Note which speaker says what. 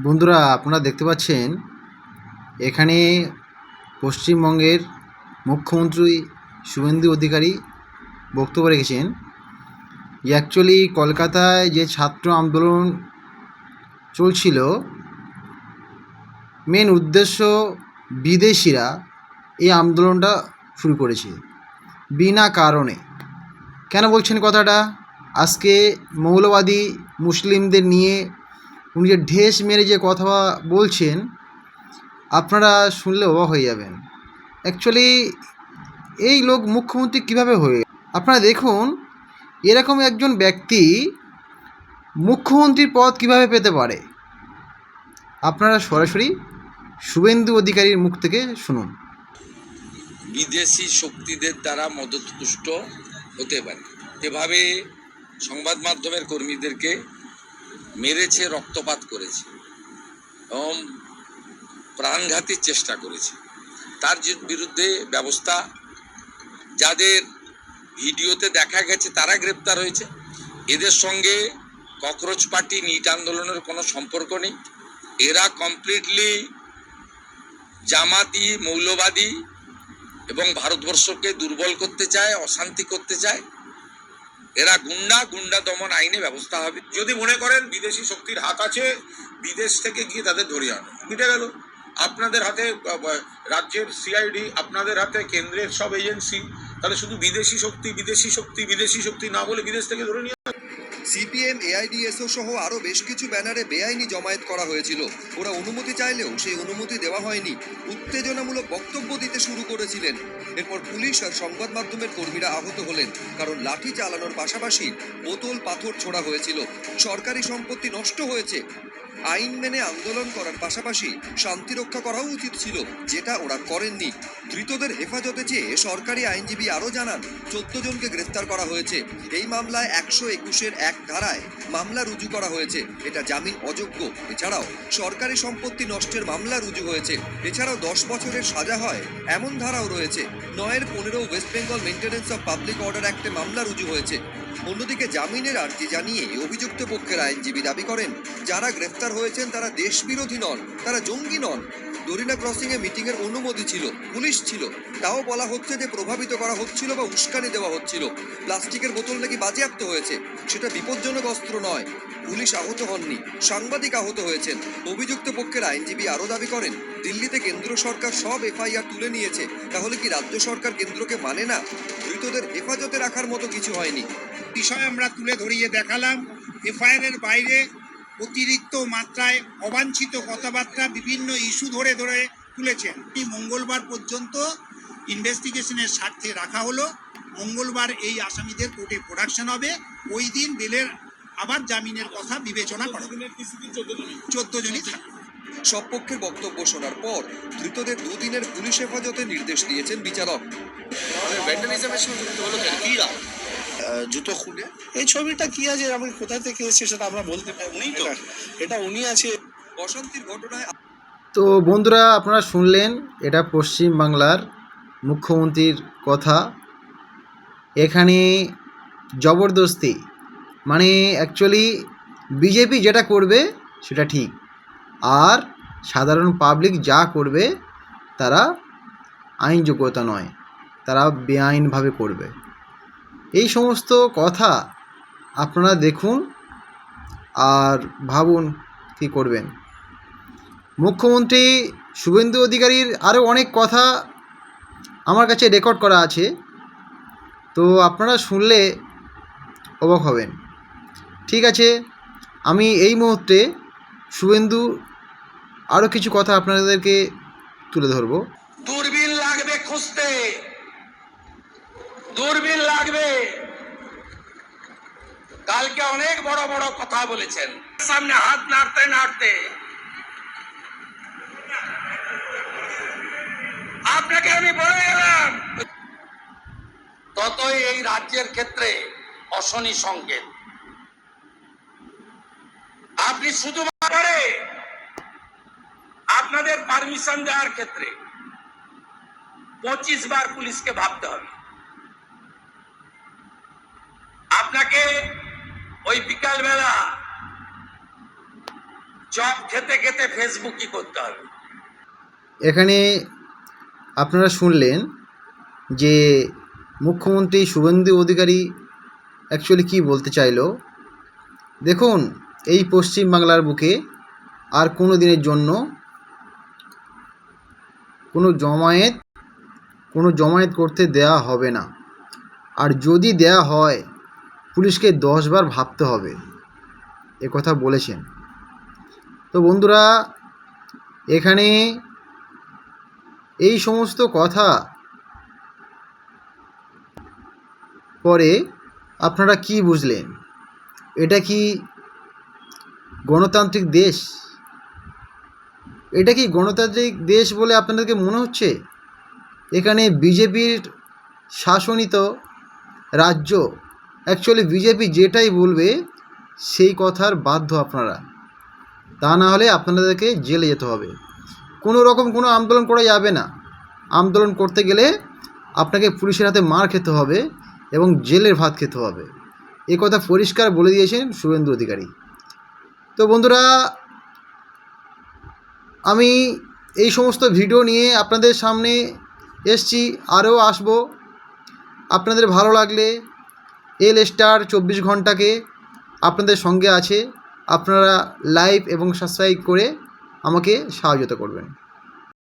Speaker 1: বন্ধুরা, আপনারা দেখতে পাচ্ছেন এখানে পশ্চিমবঙ্গের মুখ্যমন্ত্রী শুভেন্দু অধিকারী বক্তব্য রেখেছেন। অ্যাকচুয়ালি কলকাতায় যে ছাত্র আন্দোলন চলছিল, মেন উদ্দেশ্য বিদেশিরা এই আন্দোলনটা শুরু করেছে বিনা কারণে। কেন বলছেন কথাটা? আজকে মৌলবাদী মুসলিমদের নিয়ে উনি যে ঢেস মেরে যে কথা বলছেন, আপনারা শুনলে অবাক হয়ে যাবেন। অ্যাকচুয়ালি এই লোক মুখ্যমন্ত্রী কিভাবে হয়ে? আপনারা দেখুন, এরকম একজন ব্যক্তি মুখ্যমন্ত্রীর পদ কিভাবে পেতে পারে? আপনারা সরাসরি শুভেন্দু অধিকারীর মুখ থেকে শুনুন।
Speaker 2: বিদেশি শক্তিদের দ্বারা মদতপুষ্ট হতে পারে, এভাবে সংবাদ মাধ্যমের কর্মীদেরকে মেরেছে, রক্তপাত করেছে এবং প্রাণঘাতীর চেষ্টা করেছে। তার বিরুদ্ধে ব্যবস্থা, যাদের ভিডিওতে দেখা গেছে তারা গ্রেপ্তার হয়েছে। এদের সঙ্গে ককরোচ পার্টি, নিট আন্দোলনের কোনো সম্পর্ক নেই। এরা কমপ্লিটলি জামাতি, মৌলবাদী এবং ভারতবর্ষকে দুর্বল করতে চায়, অশান্তি করতে চায়। এরা গুন্ডা দমন আইনে ব্যবস্থা হবে।
Speaker 3: যদি মনে করেন বিদেশি শক্তির হাত আছে, বিদেশ থেকে গিয়ে তাদের ধরিয়ে আনো, মিটে গেল। আপনাদের হাতে রাজ্যের সিআইডি, আপনাদের হাতে কেন্দ্রের সব এজেন্সি, তাহলে শুধু বিদেশি শক্তি না বলে বিদেশ থেকে ধরে নিয়ে।
Speaker 4: সিপিএম, এআইডিএসও সহ আরও বেশ কিছু ব্যানারে বেআইনি জমায়েত করা হয়েছিল। ওরা অনুমতি চাইলেও সেই অনুমতি দেওয়া হয়নি। উত্তেজনামূলক বক্তব্য দিতে শুরু করেছিলেন। এরপর পুলিশ আর সংবাদ মাধ্যমের কর্মীরা আহত হলেন, কারণ লাঠি চালানোর পাশাপাশি বোতল পাথর ছোড়া হয়েছিল। সরকারি সম্পত্তি নষ্ট হয়েছে। আইন মেনে আন্দোলন করার পাশাপাশি শান্তি রক্ষা করাও উচিত ছিল, যেটা ওরা করেননি। ধৃতদের হেফাজতে চেয়ে সরকারি আইনজীবী আরও জানান, 14 জনকে গ্রেফতার করা হয়েছে। এই মামলায় 121-এর 1 ধারায় মামলা রুজু করা হয়েছে। এটা জামিন অযোগ্য। এছাড়াও সরকারি সম্পত্তি নষ্টের মামলা রুজু হয়েছে। এছাড়াও 10 বছরের সাজা হয় এমন ধারাও রয়েছে। 9-15 West Bengal maintenance of public order অ্যাক্টে মামলা রুজু হয়েছে। অন্যদিকে জামিনের আর্জি জানিয়ে অভিযুক্ত পক্ষের আইনজীবী দাবি করেন, যারা গ্রেফতার হয়েছেন তারা দেশবিরোধী নন, তারা জঙ্গি নন। দরিনা ক্রসিংয়ে মিটিংয়ের অনুমতি ছিল, পুলিশ ছিল, তাও বলা হচ্ছে যে প্রভাবিত করা হচ্ছিল বা উস্কানি দেওয়া হচ্ছিল। প্লাস্টিকের বোতল নাকি বাজেয়াপ্ত হয়েছে, সেটা বিপজ্জনক অস্ত্র নয়। পুলিশ আহত হননি, সাংবাদিক আহত হয়েছেন। অভিযুক্ত পক্ষের আইনজীবী আরও দাবি করেন, দিল্লিতে কেন্দ্র সরকার সব এফআইআর তুলে নিয়েছে, তাহলে কি রাজ্য সরকার কেন্দ্রকে মানে না? ধৃতদের হেফাজতে রাখার মতো কিছু হয়নি।
Speaker 5: বিষয় আমরা তুলে ধরিয়ে দেখালাম। এফআইআরের বাইরে অতিরিক্ত মাত্রায় অবাঞ্ছিত কথাবার্তা, বিভিন্ন ইস্যু ধরে ধরে তুলেছেন। মঙ্গলবার পর্যন্ত ইনভেস্টিগেশনের স্বার্থে রাখা হলো। মঙ্গলবার এই আসামিদের কোর্টে প্রোডাকশন হবে। ওই দিন বেলের আবার জামিনের কথা বিবেচনা করা হবে। 14 জনই থাকবে।
Speaker 4: সব পক্ষের বক্তব্য শোনার পর ধৃতদের 2 দিনের পুলিশ হেফাজতে নির্দেশ দিয়েছেন বিচারক।
Speaker 6: জুতো খুলে এই ছবিটা কি আছে, আমি কোথা থেকে এসেছে সেটা আমরা বলতে পারি। উনি তো এটা উনি আছে।
Speaker 4: অশান্তির ঘটনায়
Speaker 1: তো বন্ধুরা, আপনারা শুনলেন, এটা পশ্চিমবাংলার মুখ্যমন্ত্রীর কথা। এখানে জবরদস্তি, মানে অ্যাকচুয়ালি বিজেপি যেটা করবে সেটা ঠিক, আর সাধারণ পাবলিক যা করবে তারা আইনযোগ্যতা নয়, তারা বেআইনভাবে করবে। এই সমস্ত কথা আপনারা দেখুন আর ভাবুন কী করবেন। মুখ্যমন্ত্রী শুভেন্দু অধিকারীর আরও অনেক কথা আমার কাছে রেকর্ড করা আছে, তো আপনারা শুনলে অবাক হবেন। ঠিক আছে, আমি এই মুহূর্তে শুভেন্দু আরও কিছু কথা আপনাদেরকে তুলে ধরব।
Speaker 2: দূরবীন লাগবে খুঁজতে, দূরবীন লাগবে। কালকে অনেক বড় বড় কথা বলেছেন, সামনে হাত নাড়তে নাড়তে আপনাকে আমি বলে গেলাম, ততই এই রাজ্যের ক্ষেত্রে অশনি সংকেত। আপনি শুধুমাত্র আপনাদের পারমিশন দেওয়ার ক্ষেত্রে 25 বার পুলিশকে ভাবতে হবে। আপনাকে ওই বিকালবেলা চপ খেতে খেতে ফেসবুকই করতে হবে।
Speaker 1: এখানে আপনারা শুনলেন যে মুখ্যমন্ত্রী শুভেন্দু অধিকারী অ্যাকচুয়ালি কী বলতে চাইলো। দেখুন, এই পশ্চিমবাংলার বুকে আর কোনো দিনের জন্য কোনো জমায়েত করতে দেয়া হবে না। আর যদি দেয়া হয়, পুলিশকে 10 বার ভাবতে হবে, এ কথা বলেছেন। তো বন্ধুরা, এখানে এই সমস্ত কথা পরে আপনারা কি বুঝলেন? এটা কি গণতান্ত্রিক দেশ? এটা কি গণতান্ত্রিক দেশ বলে আপনাদেরকে মনে হচ্ছে? এখানে বিজেপির শাসনিত রাজ্য। অ্যাকচুয়ালি বিজেপি যেটাই বলবে সেই কথার বাধ্য আপনারা, তা না হলে আপনাদেরকে জেলে যেতে হবে। কোনো রকম কোনো আন্দোলন করা যাবে না। আন্দোলন করতে গেলে আপনাকে পুলিশের হাতে মার খেতে হবে এবং জেলের ভাত খেতে হবে, এ কথা পরিষ্কার বলে দিয়েছেন শুভেন্দু অধিকারী। তো বন্ধুরা, আমি এই সমস্ত ভিডিও নিয়ে আপনাদের সামনে এসছি, আরও আসবো। আপনাদের ভালো লাগলে এল স্টার 24 ঘন্টাকে আপনাদের সঙ্গে আছে, আপনারা লাইক এবং সাবস্ক্রাইব করে আমাকে সাহায্য করবেন।